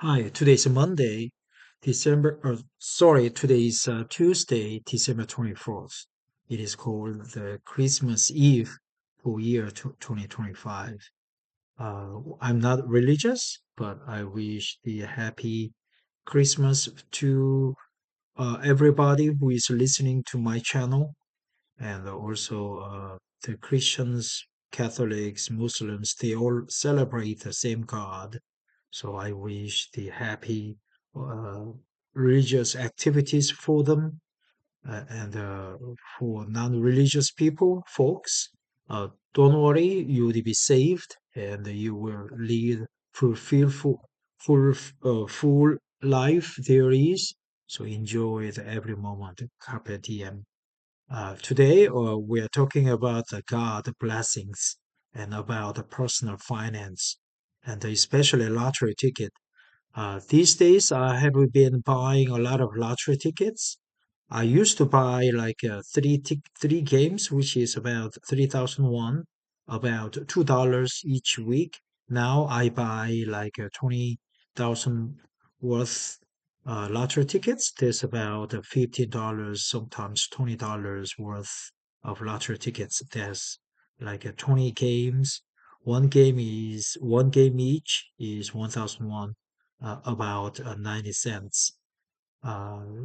Hi, today's Monday, today's Tuesday, December 24th. It is called the Christmas Eve for year 2025. I'm not religious, but I wish the happy Christmas to everybody who is listening to my channel, and also the Christians, Catholics, Muslims, they all celebrate the same God. So I wish the happy uh, religious activities for them, and for non-religious folks, don't worry, you'll be saved and you will lead fulfillful, full life there is. So enjoy the every moment. Carpe diem. Today, we are talking about the God blessings and about the personal finance and especially lottery ticket. These days, I have been buying a lot of lottery tickets. I used to buy like three games, which is about 3,001, about $2 each week. Now I buy like 20,000 worth lottery tickets. There's about $15, sometimes $20 worth of lottery tickets. There's like 20 games. One game each is 1,001, about 90 cents.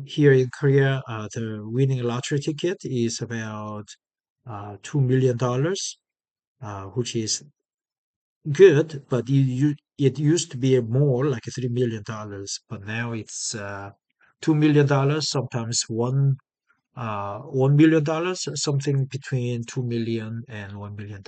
Here in Korea, the winning lottery ticket is about $2 million, which is good, but it used to be more like $3 million, but now it's $2 million, sometimes $1 million, something between 2 million and $1 million.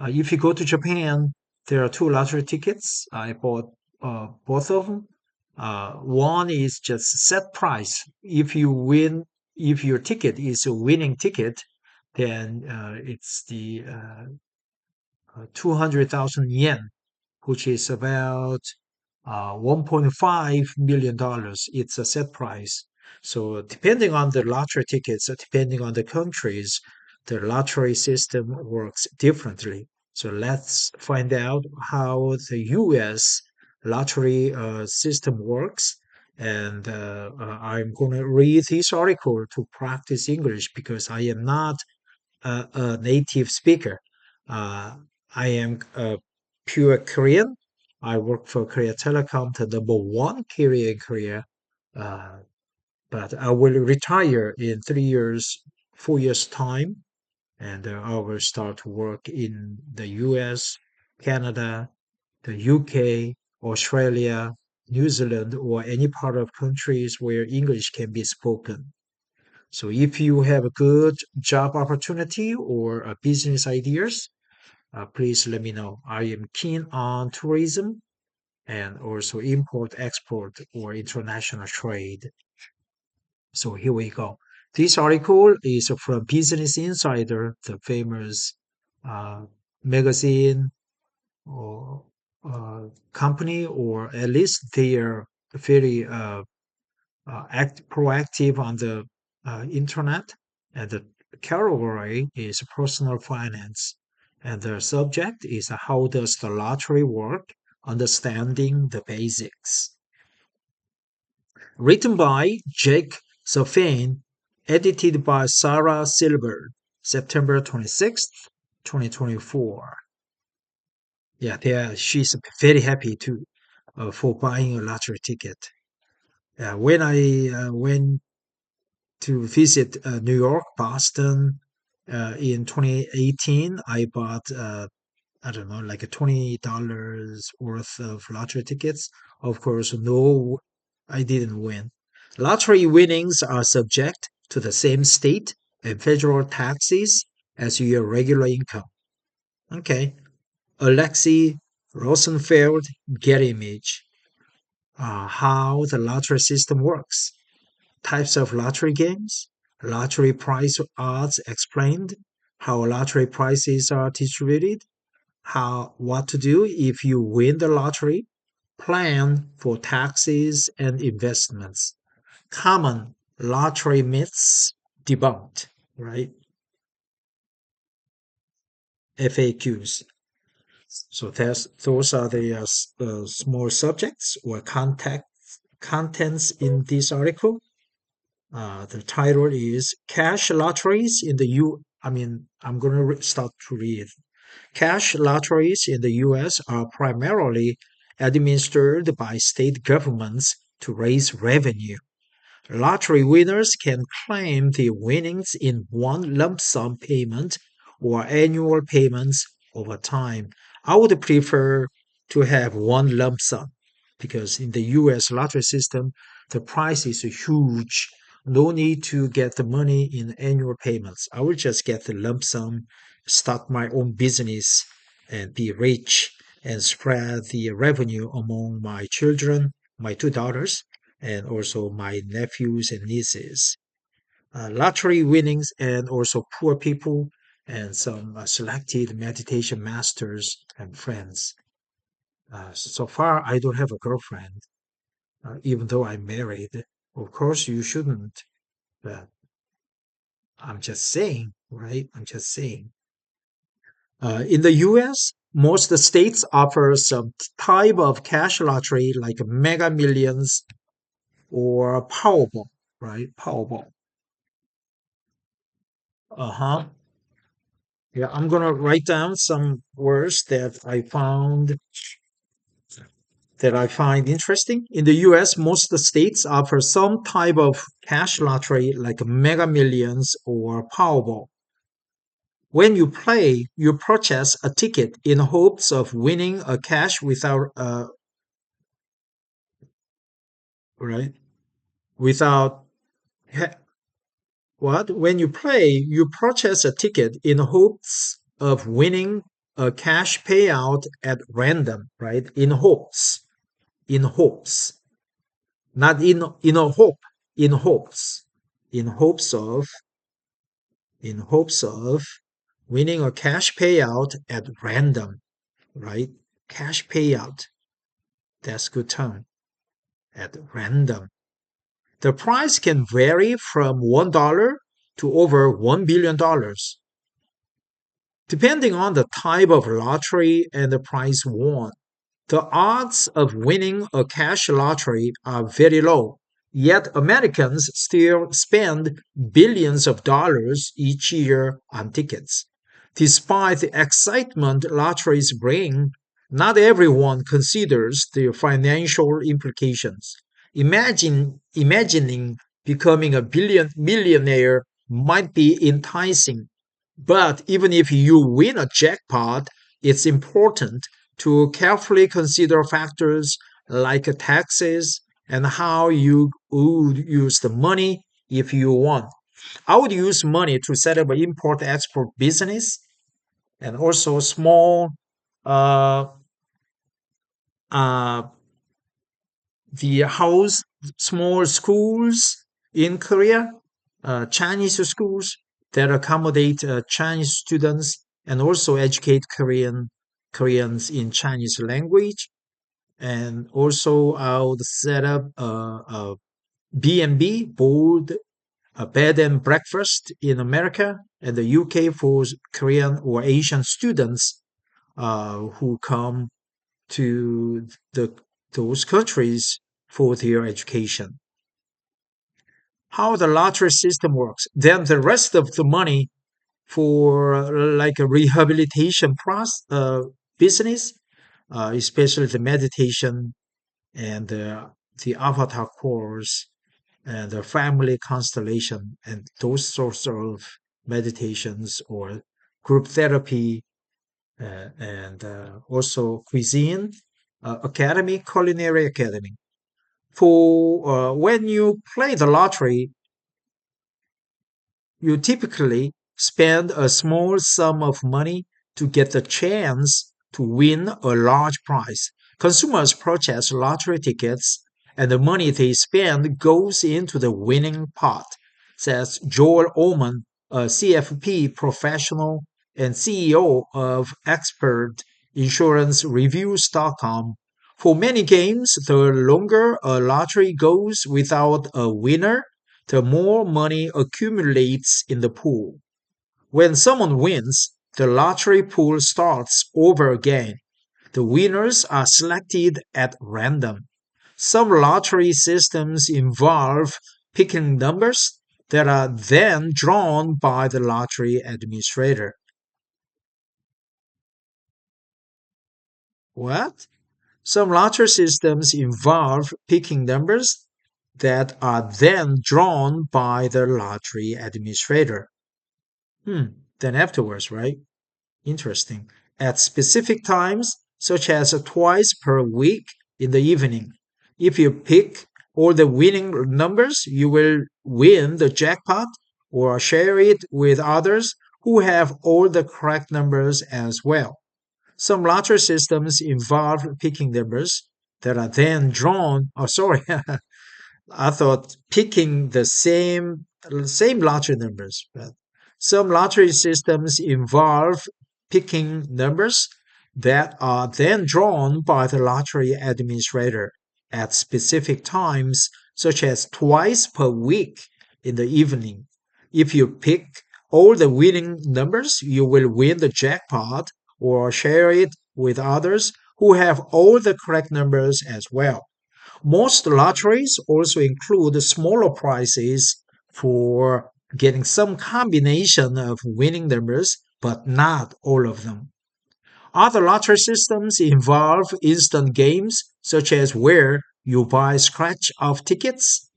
If you go to Japan, there are two lottery tickets. I bought both of them. One is just set price. If your ticket is a winning ticket, then it's the 200,000 yen, which is about $1.5 million. It's a set price. So depending on the lottery tickets, depending on the countries, the lottery system works differently. So let's find out how the US lottery system works. And I'm going to read this article to practice English because I am not a native speaker. Uh, I am a pure Korean. I work for Korea Telecom, the number one carrier in Korea. Uh, but I will retire in 3 years, 4 years time, and I will start to work in the US, Canada, the UK, Australia, New Zealand, or any part of countries where English can be spoken. So if you have a good job opportunity or business ideas, please let me know. I am keen on tourism and also import, export, or international trade. So here we go. This article is from Business Insider, the famous uh, magazine or company, or at least they are very proactive on the internet. And the category is personal finance. And the subject is how does the lottery work? Understanding the basics. Written by Jake Sofane, edited by Sarah Silver, September 26th, 2024. Yeah, she's very happy to for buying a lottery ticket. When I went to visit New York, Boston in 2018, I bought I don't know, like a $20 worth of lottery tickets. Of course, no, I didn't win. Lottery winnings are subject to the same state and federal taxes as your regular income. Okay. Alexei Rosenfeld, Getty Image. How the lottery system works. Types of lottery games. Lottery price odds explained. How lottery prices are distributed. What to do if you win the lottery, plan for taxes and investments, common lottery myths debunked, right? FAQs. So those are the small subjects or contents in this article. The title is Cash Lotteries in the U. I mean, I'm going to start to read. Cash lotteries in the US are primarily administered by state governments to raise revenue. Lottery winners can claim the winnings in one lump sum payment or annual payments over time. I would prefer to have one lump sum because in the US lottery system, the price is huge. No need to get the money in annual payments. I will just get the lump sum, start my own business, and be rich and spread the revenue among my children, my two daughters, and also my nephews and nieces. Lottery winnings and also poor people and some selected meditation masters and friends. So far, I don't have a girlfriend, even though I'm married. Of course, you shouldn't, but I'm just saying, right? I'm just saying. In the US, most states offer some type of cash lottery like Mega Millions or Powerball, right? Powerball. Uh-huh. Yeah, I'm gonna write down some words that I find interesting. In the US, most states offer some type of cash lottery like Mega Millions or Powerball. When you play, you purchase a ticket in hopes of winning a cash without right without ha- what? When you play, you purchase a ticket in hopes of winning a cash payout at random, right? In hopes, not in a hope, in hopes, in hopes of in hopes of winning a cash payout at random, right? Cash payout, that's good term. At random. The price can vary from $1 to over $1 billion, depending on the type of lottery and the price won. The odds of winning a cash lottery are very low, yet Americans still spend billions of dollars each year on tickets. Despite the excitement lotteries bring, not everyone considers the financial implications. Imagining becoming a millionaire might be enticing, but even if you win a jackpot, it's important to carefully consider factors like taxes and how you would use the money if you won. I would use money to set up an import export business and also small uh, uh, the house small schools in Korea, Chinese schools that accommodate Chinese students and also educate Koreans in Chinese language. And also, I would set up a B&B, board, a bed and breakfast in America and the UK for Korean or Asian students who come to those countries for their education. How the lottery system works. Then the rest of the money for like a rehabilitation business, especially the meditation and the avatar course and the family constellation and those sorts of meditations or group therapy and also cuisine academy, culinary academy. For when you play the lottery, you typically spend a small sum of money to get the chance to win a large prize. Consumers purchase lottery tickets, and the money they spend goes into the winning pot, says Joel Oman, a CFP professional and CEO of Expert Insurance Reviews.com. For many games, the longer a lottery goes without a winner, the more money accumulates in the pool. When someone wins, the lottery pool starts over again. The winners are selected at random. Some lottery systems involve picking numbers that are then drawn by the lottery administrator. What? Some lottery systems involve picking numbers that are then drawn by the lottery administrator. Then afterwards, right? Interesting. At specific times, such as twice per week in the evening. If you pick all the winning numbers, you will win the jackpot or share it with others who have all the correct numbers as well. Some lottery systems involve picking numbers that are then drawn. Oh, sorry. I thought picking the same lottery numbers, but some lottery systems involve picking numbers that are then drawn by the lottery administrator at specific times, such as twice per week in the evening. If you pick all the winning numbers, you will win the jackpot or share it with others who have all the correct numbers as well. Most lotteries also include smaller prizes for getting some combination of winning numbers, but not all of them. Other lottery systems involve instant games, such as where you buy scratch off tickets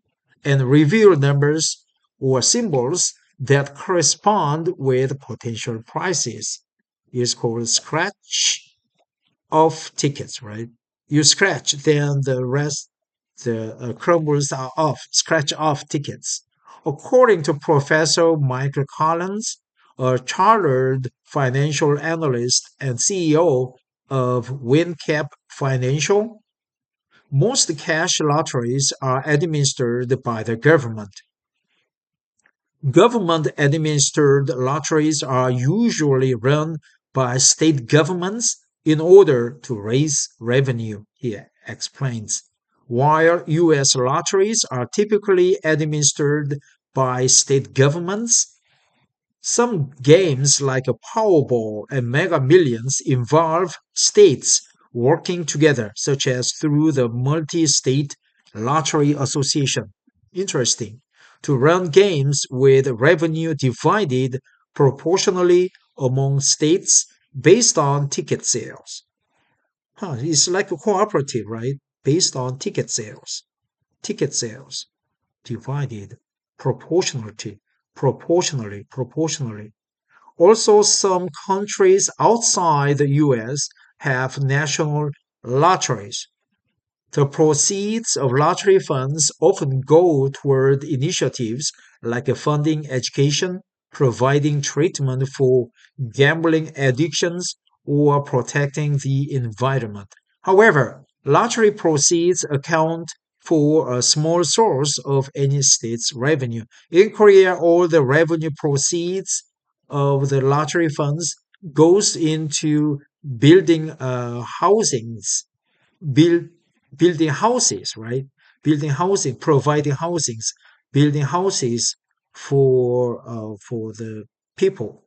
and reveal numbers or symbols that correspond with potential prizes. It's called scratch off tickets, right? You scratch, then the crumbles are off, scratch off tickets. According to Professor Michael Collins, a chartered financial analyst and CEO of WinCap Financial, most cash lotteries are administered by the government. Government administered lotteries are usually run by state governments in order to raise revenue, he explains, while U.S. lotteries are typically administered by state governments. Some games like a Powerball and Mega Millions involve states working together, such as through the Multi State Lottery Association. Interesting. To run games with revenue divided proportionally among states based on ticket sales. It's like a cooperative, right? Based on ticket sales. Ticket sales divided proportionally. Also, some countries outside the US have national lotteries. The proceeds of lottery funds often go toward initiatives like funding education, providing treatment for gambling addictions, or protecting the environment. However, lottery proceeds account for a small source of any state's revenue. In Korea, all the revenue proceeds of the lottery funds goes into building housings, build building houses, right? Building housing, providing housings, building houses for the people.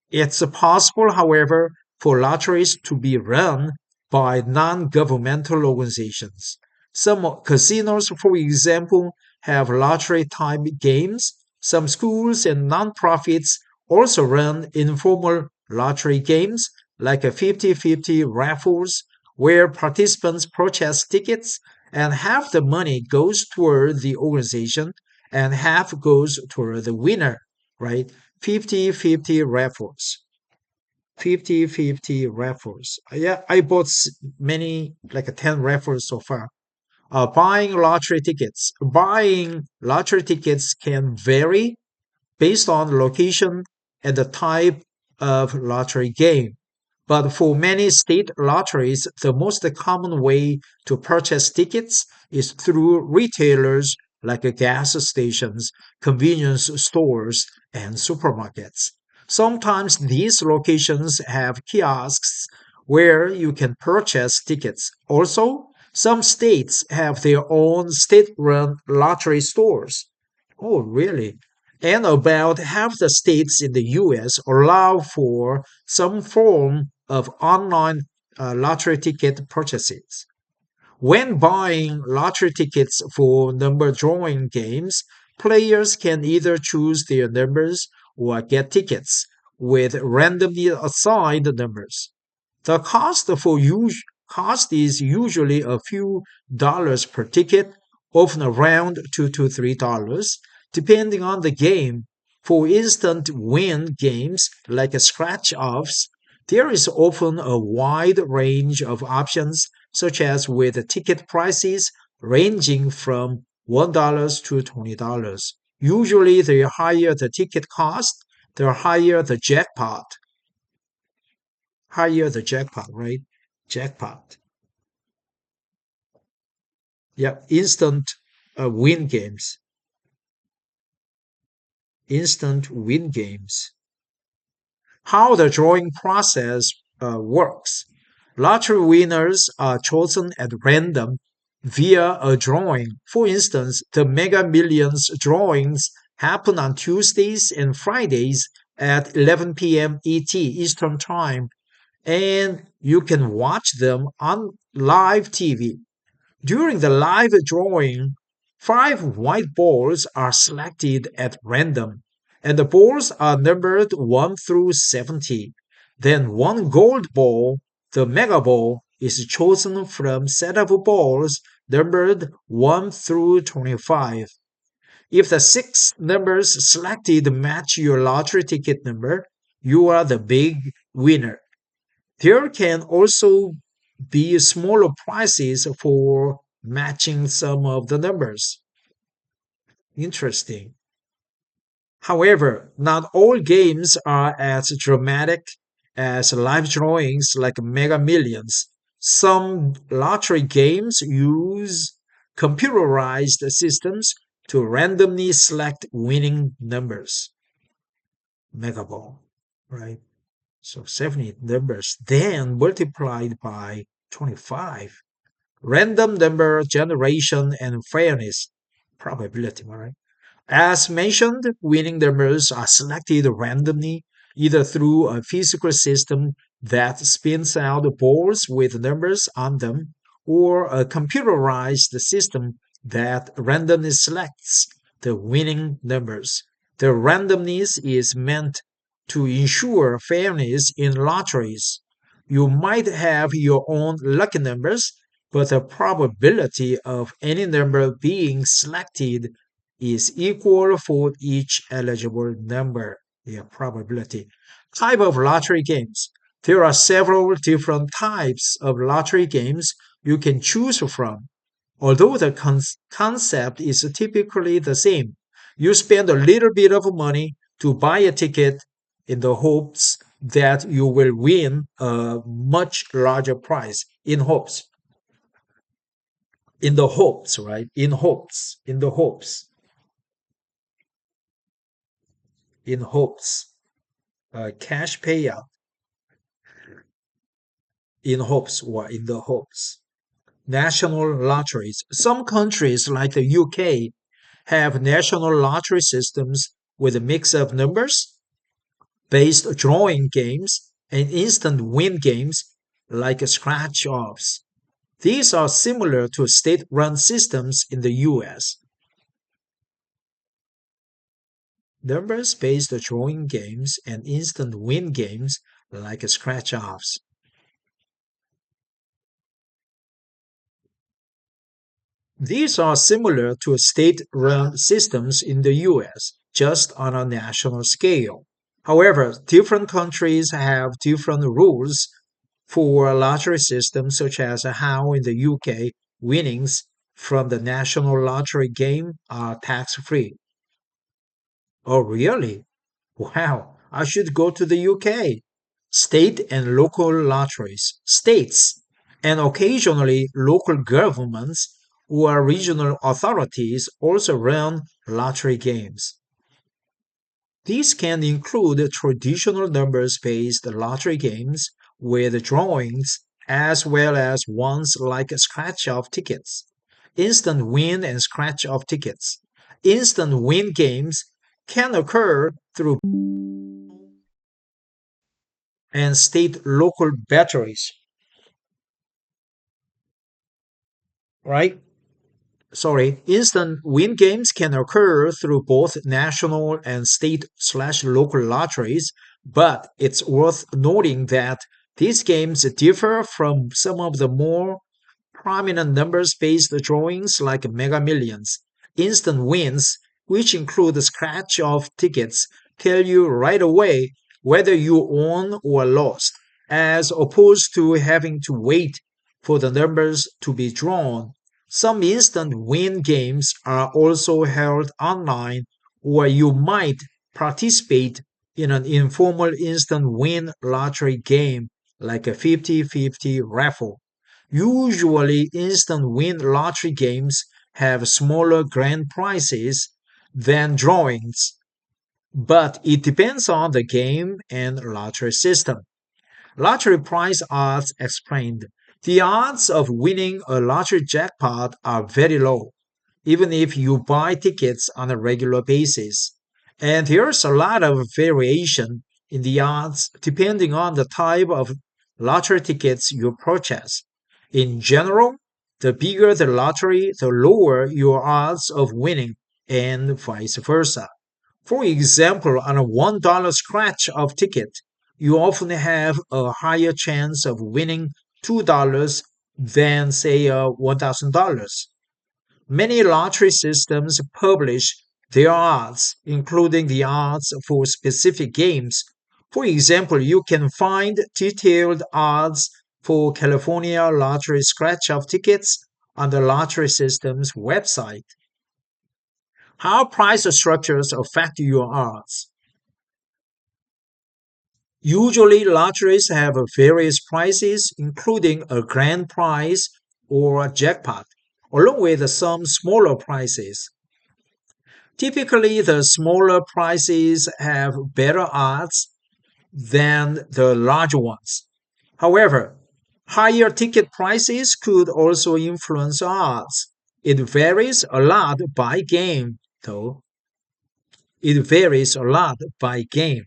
It's possible, however, for lotteries to be run by non-governmental organizations. Some casinos, for example, have lottery-type games. Some schools and nonprofits also run informal lottery games like a 50-50 raffles where participants purchase tickets and half the money goes toward the organization and half goes toward the winner, right? 50-50 raffles. 50-50 raffles. Yeah, I bought many, like 10 raffles so far. Buying lottery tickets can vary based on location and the type of lottery game. But for many state lotteries, the most common way to purchase tickets is through retailers like gas stations, convenience stores, and supermarkets. Sometimes these locations have kiosks where you can purchase tickets. Also, some states have their own state run lottery stores. Oh, really? And about half the states in the US allow for some form of online lottery ticket purchases. When buying lottery tickets for number drawing games, players can either choose their numbers or get tickets with randomly assigned numbers. The cost is usually a few dollars per ticket, often around $2 to $3, depending on the game. For instant win games like scratch offs, there is often a wide range of options, such as with ticket prices ranging from $1 to $20. Usually, the higher the ticket cost, the higher the jackpot, right? Jackpot. Yeah, win games. Instant win games. How the drawing process works. Lottery winners are chosen at random via a drawing. For instance, the Mega Millions drawings happen on Tuesdays and Fridays at 11 p.m. ET Eastern Time, and you can watch them on live TV. During the live drawing, five white balls are selected at random, and the balls are numbered 1 through 70. Then one gold ball, the mega ball, is chosen from set of balls numbered 1 through 25. If the six numbers selected match your lottery ticket number, you are the big winner. There can also be smaller prizes for matching some of the numbers. Interesting. However, not all games are as dramatic as live drawings like Mega Millions. Some lottery games use computerized systems to randomly select winning numbers. Mega Ball, right? So 70 numbers, then multiplied by 25. Random number generation and fairness probability, right? As mentioned, winning numbers are selected randomly, either through a physical system that spins out balls with numbers on them, or a computerized system that randomly selects the winning numbers. The randomness is meant to ensure fairness in lotteries. You might have your own lucky numbers, but the probability of any number being selected is equal for each eligible number. The probability. Type of lottery games. There are several different types of lottery games you can choose from. Although the concept is typically the same, you spend a little bit of money to buy a ticket in the hopes that you will win a much larger prize. In the hopes, right? In hopes. Cash payout in hopes or in the hopes. National lotteries. Some countries like the UK have national lottery systems with a mix of numbers based drawing games and instant win games like scratch offs. These are similar to state run systems in the US. Numbers based drawing games and instant win games like scratch offs. These are similar to state-run systems in the US, just on a national scale. However, different countries have different rules for a lottery system, such as how in the UK winnings from the national lottery game are tax-free. Oh, really? Wow, I should go to the UK. State and local lotteries. States and occasionally local governments or regional authorities also run lottery games. These can include traditional numbers based lottery games with drawings, as well as ones like scratch off tickets, instant win and scratch off tickets. Instant win games can occur through and state local batteries. right? Sorry, instant win games can occur through both national and state/local lotteries, but it's worth noting that these games differ from some of the more prominent numbers-based drawings like Mega Millions. Instant wins, which include scratch-off tickets, tell you right away whether you won or lost, as opposed to having to wait for the numbers to be drawn. Some instant win games are also held online, or you might participate in an informal instant win lottery game like a 50-50 raffle. Usually, instant win lottery games have smaller grand prizes than drawings, but it depends on the game and lottery system. Lottery prize odds explained. The odds of winning a lottery jackpot are very low, even if you buy tickets on a regular basis. And there's a lot of variation in the odds depending on the type of lottery tickets you purchase. In general, the bigger the lottery, the lower your odds of winning, and vice versa. For example, on a $1 scratch off ticket, you often have a higher chance of winning $2 than, say, $1,000. Many lottery systems publish their odds, including the odds for specific games. For example, you can find detailed odds for California lottery scratch off tickets on the lottery system's website. How price structures affect your odds? Usually, lotteries have various prizes, including a grand prize or a jackpot, along with some smaller prizes. Typically, the smaller prizes have better odds than the larger ones. However, higher ticket prices could also influence odds. It varies a lot by game, though. It varies a lot by game.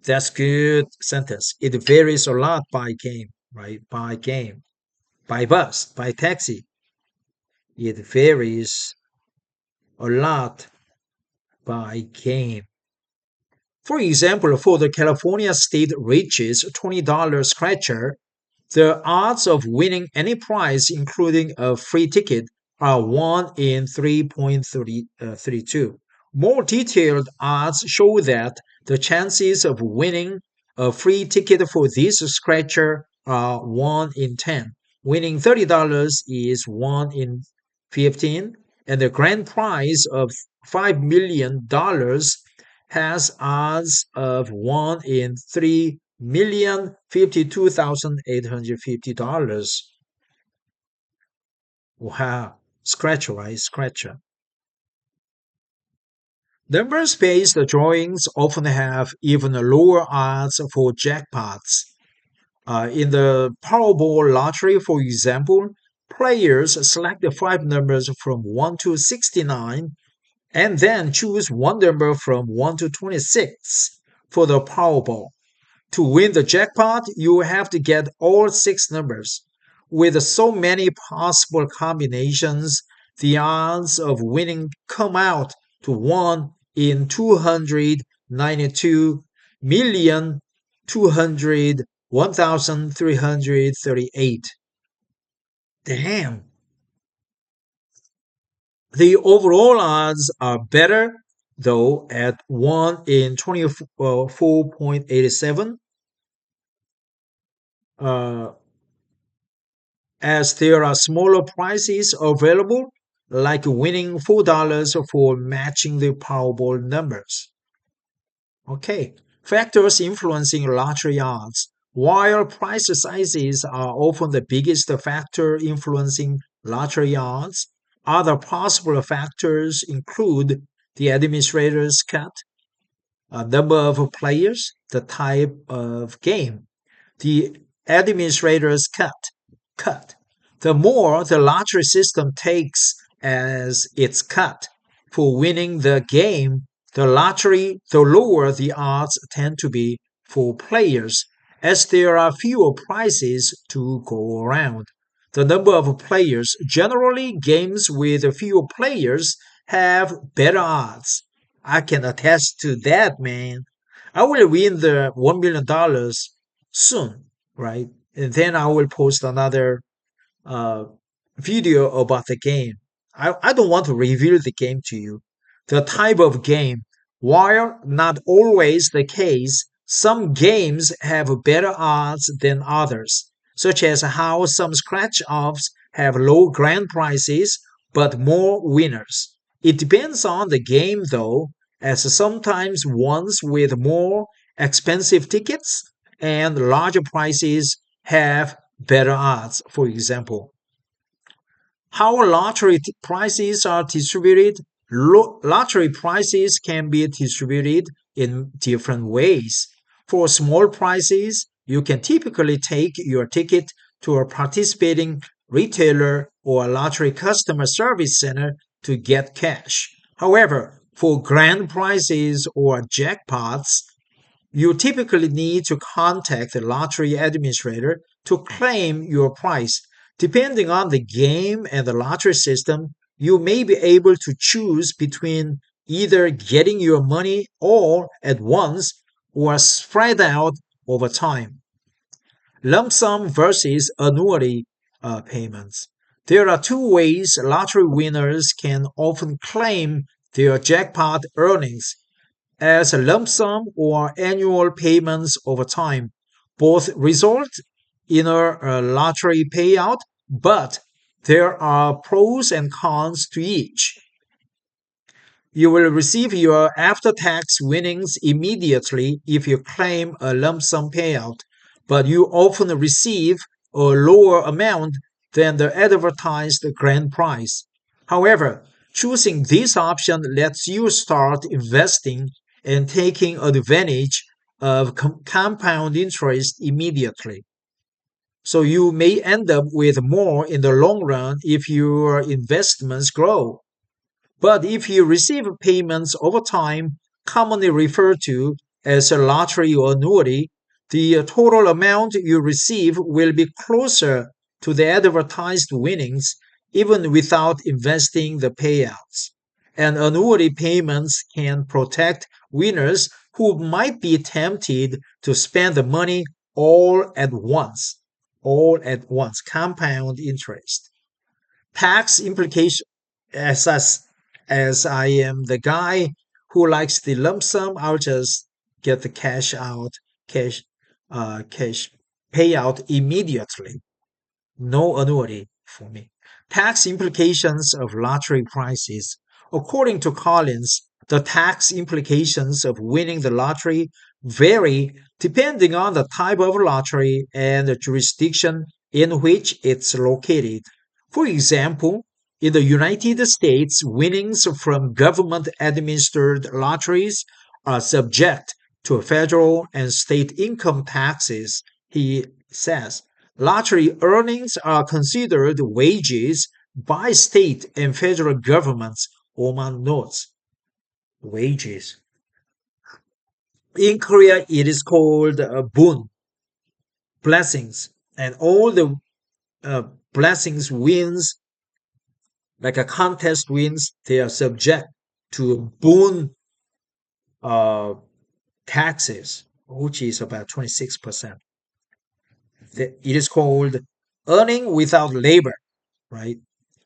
That's good sentence. It varies a lot by game, right? By game. By bus, by taxi. It varies a lot by game. For example, for the California State Riches $20 Scratcher, the odds of winning any prize, including a free ticket, are 1 in 3.32. More detailed odds show that the chances of winning a free ticket for this scratcher are 1 in 10. Winning $30 is 1 in 15, and the grand prize of $5 million has odds of 1 in 3,052,850. Wow. Scratcher, right? Scratcher. Numbers-based drawings often have even lower odds for jackpots. In the Powerball lottery, for example, players select the five numbers from 1 to 69 and then choose one number from 1 to 26 for the Powerball. To win the jackpot, you have to get all six numbers. With so many possible combinations, the odds of winning come out to 1 in 292,201,338. Damn. The overall odds are better, though, at 1 in 24.87, as there are smaller prizes available, like winning $4 for matching the Powerball numbers. Okay, factors influencing lottery odds. While prize sizes are often the biggest factor influencing lottery odds, other possible factors include the administrator's cut, a number of players, the type of game. The administrator's cut. The more the lottery system takes as its cut for winning the game, the lower the odds tend to be for players, as there are fewer prizes to go around. the number of players. Generally, games with fewer players have better odds. I can attest to that, man. I will win the $1 million soon, right? And then I will post another uh, video about the game. I don't want to reveal the game to you. The type of game, while not always the case, some games have better odds than others, such as how some scratch offs have low grand prizes but more winners. It depends on the game, though, as sometimes ones with more expensive tickets and larger prizes have better odds. For example, how lottery prices are distributed. Lottery prices can be distributed in different ways. For small prices, you can typically take your ticket to a participating retailer or a lottery customer service center to get cash. However, for grand prizes or jackpots, you typically need to contact the lottery administrator to claim your prize. Depending on the game and the lottery system, you may be able to choose between either getting your money all at once or spread out over time. Lump sum versus annuity payments. There are two ways lottery winners can often claim their jackpot earnings as a lump sum or annual payments over time. Both result in a lottery payout, but there are pros and cons to each. You will receive your after tax winnings immediately if you claim a lump sum payout, but you often receive a lower amount than the advertised grand prize. However, choosing this option lets you start investing and taking advantage of compound interest immediately. So you may end up with more in the long run if your investments grow. But if you receive payments over time, commonly referred to as a lottery or annuity, the total amount you receive will be closer to the advertised winnings even without investing the payouts. And annuity payments can protect winners who might be tempted to spend the money all at once. All at once, compound interest. Tax implication as us as I am the guy who likes the lump sum, I'll just get the cash payout immediately. No annuity for me. Tax implications of lottery prices. According to Collins, the tax implications of winning the lottery vary depending on the type of lottery and the jurisdiction in which it's located. For example, in the United States, winnings from government administered lotteries are subject to federal and state income taxes, he says. Lottery earnings are considered wages by state and federal governments, Oman notes. Wages. In Korea, it is called boon, blessings. And all the uh, blessings wins, like a contest wins, they are subject to boon uh, taxes, which is about 26%. It is called earning without labor, right?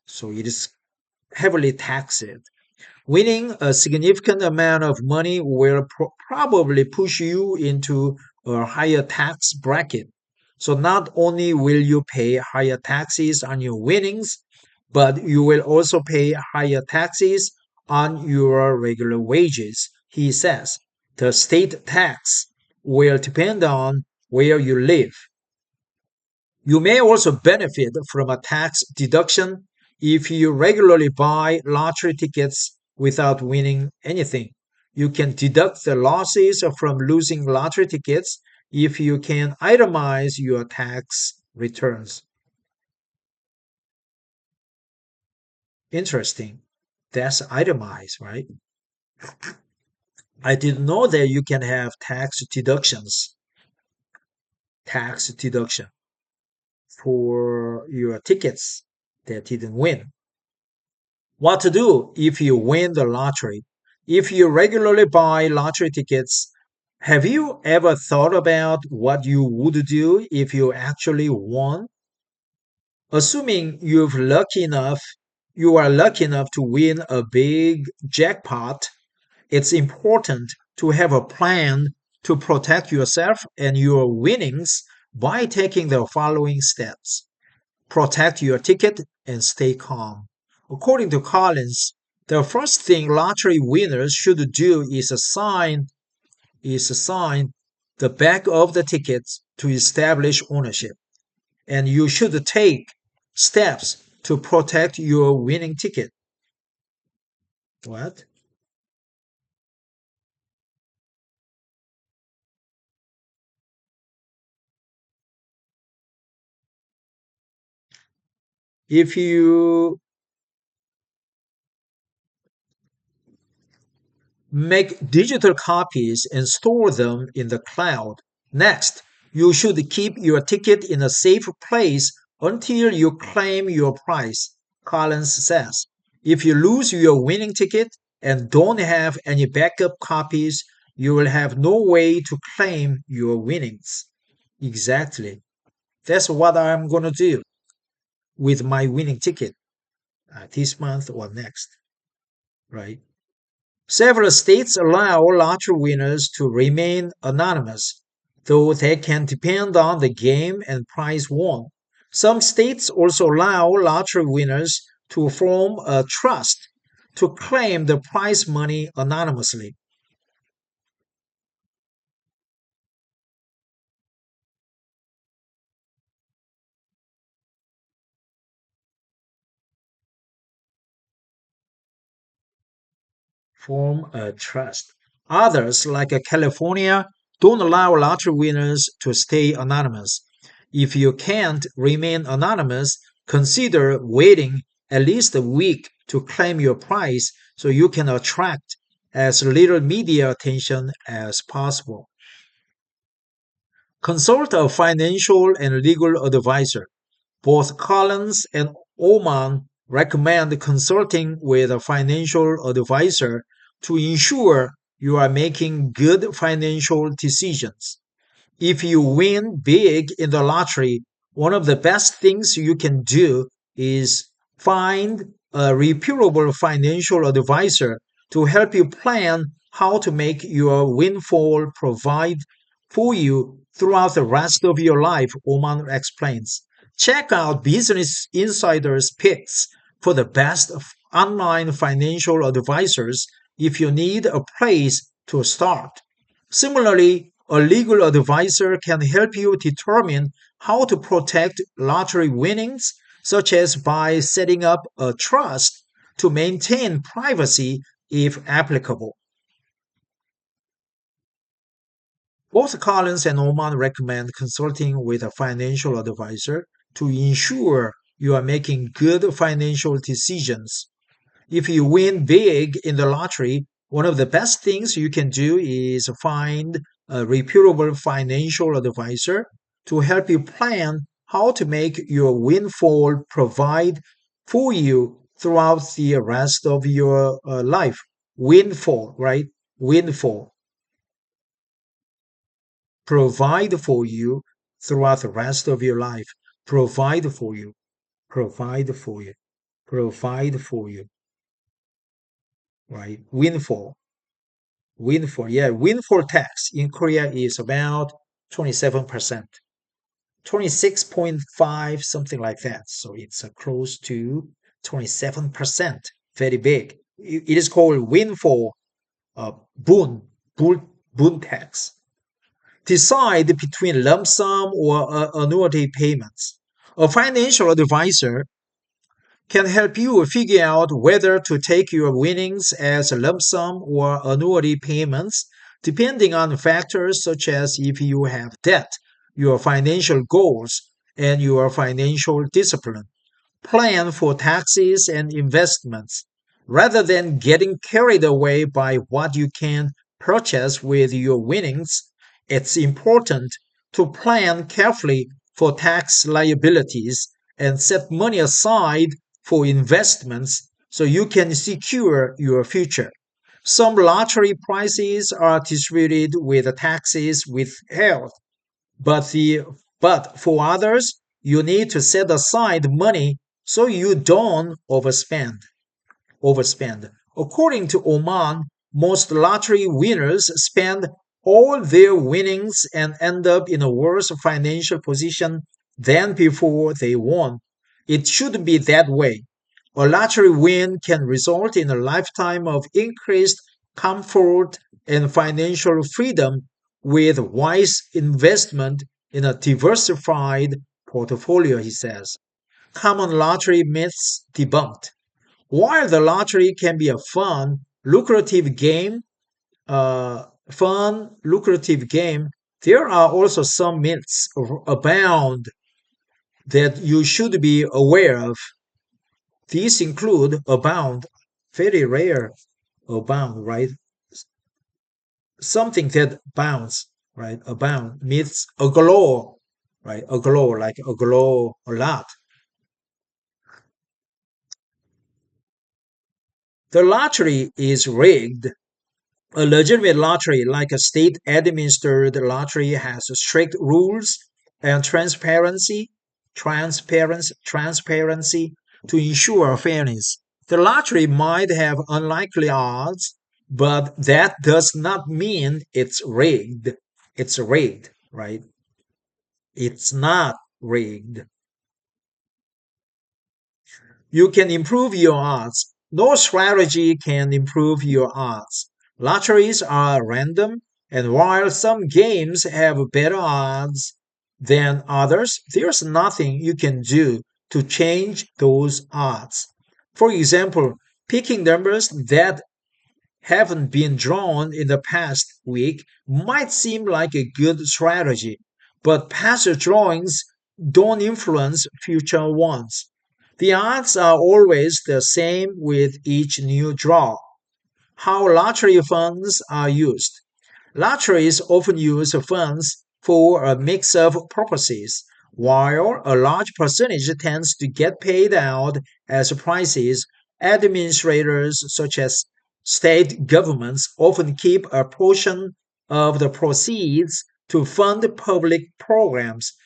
So it is heavily taxed. Winning a significant amount of money will probably push you into a higher tax bracket. So not only will you pay higher taxes on your winnings, but you will also pay higher taxes on your regular wages, he says. The state tax will depend on where you live. You may also benefit from a tax deduction if you regularly buy lottery tickets without winning anything. You can deduct the losses from losing lottery tickets if you can itemize your tax returns. Interesting. That's itemized, right? I didn't know that you can have tax deductions. Tax deduction. for your tickets that didn't win. What to do if you win the lottery? If you regularly buy lottery tickets, have you ever thought about what you would do if you actually won? Assuming you are lucky enough to win a big jackpot, it's important to have a plan to protect yourself and your winnings by taking the following steps. Protect your ticket and stay calm. According to Collins, the first thing lottery winners should do is assign the back of the tickets to establish ownership. And you should take steps to protect your winning ticket. What? If you make digital copies and store them in the cloud. Next, you should keep your ticket in a safe place until you claim your prize, Collins says. If you lose your winning ticket and don't have any backup copies, you will have no way to claim your winnings. Exactly. That's what I'm going to do with my winning ticket this month or next, right? Several states allow lottery winners to remain anonymous, though they can depend on the game and prize won. Some states also allow lottery winners to form a trust to claim the prize money anonymously. Form a trust. Others, like California, don't allow lottery winners to stay anonymous. If you can't remain anonymous, consider waiting at least a week to claim your prize so you can attract as little media attention as possible. Consult a financial and legal advisor. Both Collins and Oman recommend consulting with a financial advisor to ensure you are making good financial decisions. If you win big in the lottery, one of the best things you can do is find a reputable financial advisor to help you plan how to make your windfall provide for you throughout the rest of your life, Oman explains. Check out Business Insider's picks for the best online financial advisors if you need a place to start. Similarly, a legal advisor can help you determine how to protect lottery winnings, such as by setting up a trust to maintain privacy if applicable. Both Collins and Oman recommend consulting with a financial advisor to ensure you are making good financial decisions. If you win big in the lottery, one of the best things you can do is find a reputable financial advisor to help you plan how to make your windfall provide for you throughout the rest of your life. Windfall, right? Windfall. Provide for you throughout the rest of your life. Provide for you. Provide for you. Provide for you. Right? Windfall. Windfall, yeah, windfall tax in Korea is about 27%, 26.5, something like that. So it's close to 27%, very big. It is called windfall boon, boon tax. Decide between lump sum or annuity payments. A financial advisor can help you figure out whether to take your winnings as a lump sum or annuity payments, depending on factors such as if you have debt, your financial goals, and your financial discipline. Plan for taxes and investments. Rather than getting carried away by what you can purchase with your winnings, it's important to plan carefully for tax liabilities and set money aside for investments so you can secure your future. Some lottery prizes are distributed with taxes withheld, but for others, you need to set aside money so you don't overspend. According to Oman, most lottery winners spend all their winnings and end up in a worse financial position than before they won. It shouldn't be that way. A lottery win can result in a lifetime of increased comfort and financial freedom with wise investment in a diversified portfolio, he says. Common lottery myths debunked. While the lottery can be a lucrative game, there are also some myths abound that you should be aware of. These include abound, very rare, abound, right? Something that bounds, right? Abound, myths, aglow, right? Aglow, like aglow a lot. The lottery is rigged. A legitimate lottery, like a state administered lottery, has strict rules and transparency to ensure fairness. The lottery might have unlikely odds, but that does not mean it's rigged. It's rigged, right? It's not rigged. You can improve your odds. No strategy can improve your odds. Lotteries are random, and while some games have better odds than others, there's nothing you can do to change those odds. For example, picking numbers that haven't been drawn in the past week might seem like a good strategy, but past drawings don't influence future ones. The odds are always the same with each new draw. How lottery funds are used. Lotteries often use funds for a mix of purposes. While a large percentage tends to get paid out as prizes, administrators such as state governments often keep a portion of the proceeds to fund public programs.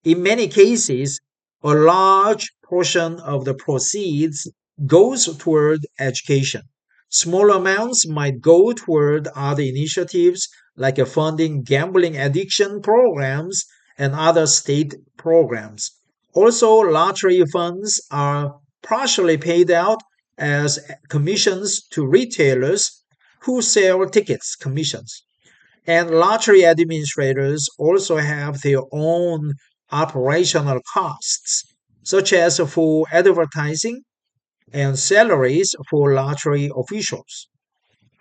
In many cases, a large portion of the proceeds goes toward education. Small amounts might go toward other initiatives like funding gambling addiction programs and other state programs. Also, lottery funds are partially paid out as commissions to retailers who sell tickets commissions. And lottery administrators also have their own operational costs, such as for advertising and salaries for lottery officials.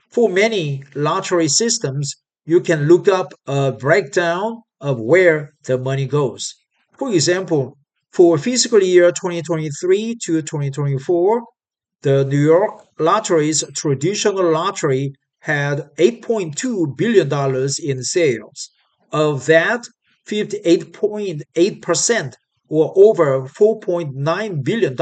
For many lottery systems, you can look up a breakdown of where the money goes. For example, for fiscal year 2023 to 2024, the New York Lottery's traditional lottery had $8.2 billion in sales. Of that, 58.8% or over $4.9 billion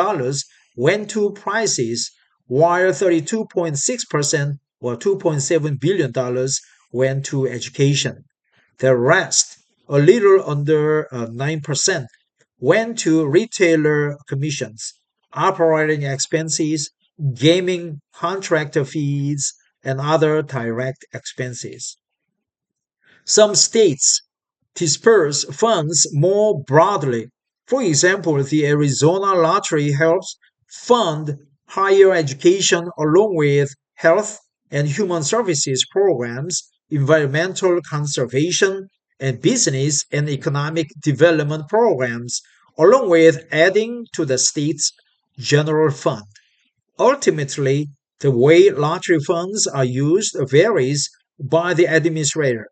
went to prizes, while 32.6% or $2.7 billion went to education. The rest, a little under 9%, went to retailer commissions, operating expenses, gaming contract fees, and other direct expenses. Some states disperse funds more broadly. For example, the Arizona Lottery helps fund higher education along with health and human services programs, environmental conservation, and business and economic development programs, along with adding to the state's general fund. Ultimately, the way lottery funds are used varies by the administrator,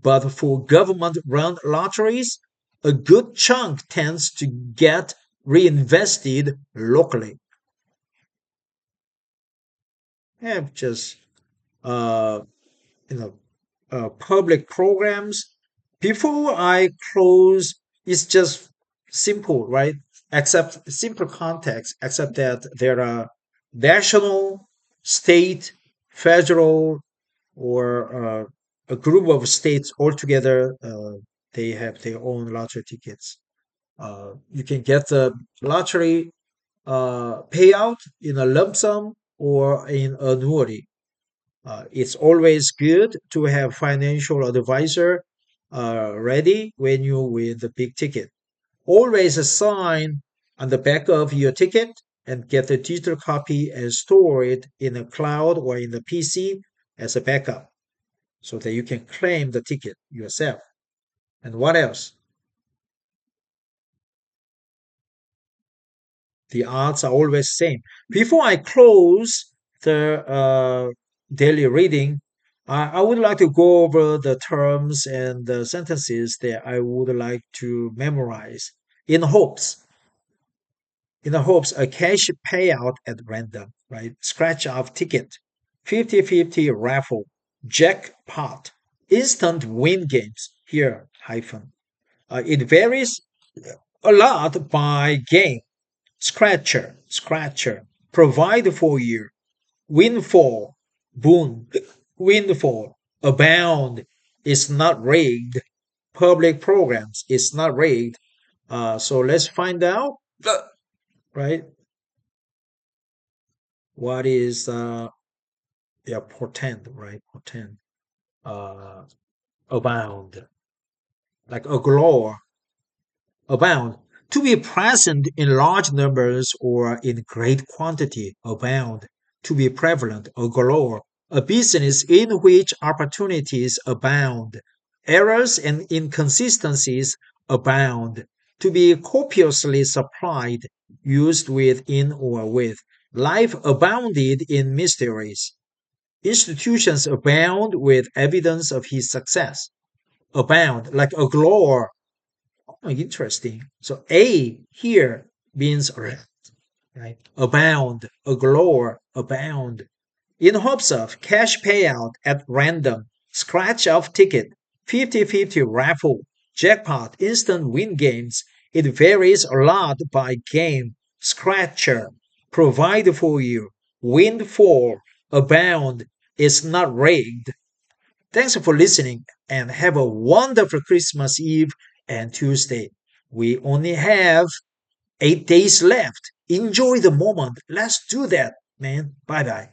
but for government run lotteries, a good chunk tends to get reinvested locally. Have just uh, you know public programs Before I close, it's just simple, right? Except simple context, except that there are national, state, federal, or a group of states altogether. They have their own lottery tickets. You can get the lottery payout in a lump sum or in annuity. It's always good to have financial advisor ready when you win the big ticket. Always sign on the back of your ticket and get a digital copy and store it in a cloud or in the PC as a backup so that you can claim the ticket yourself. And what else? The odds are always same. Before I close the daily reading, I would like to go over the terms and the sentences that I would like to memorize in hopes, in the hopes a cash payout at random, right? Scratch off ticket, 50-50 raffle, jackpot, instant win games. Here, hyphen. It varies a lot by game. Scratcher, provide for you, windfall, boon, windfall, abound, is not rigged, public programs, is not rigged. So let's find out, right? What is, yeah, portend, right? Portend, uh, abound, like a glow, abound, to be present in large numbers or in great quantity, abound, to be prevalent or galore, a business in which opportunities abound, errors and inconsistencies abound, to be copiously supplied, used with, in, or with. Life abounded in mysteries. Institutions abound with evidence of his success. Abound, like a galore. Oh, interesting. So A here means right? Abound, galore, abound. In hopes of cash payout at random, scratch off ticket, 50-50 raffle, jackpot, instant win games. It varies a lot by game. Scratcher, provide for you. Windfall, abound, is not rigged. Thanks for listening and have a wonderful Christmas Eve and Tuesday. We only have 8 days left. Enjoy the moment. Let's do that, man. Bye bye.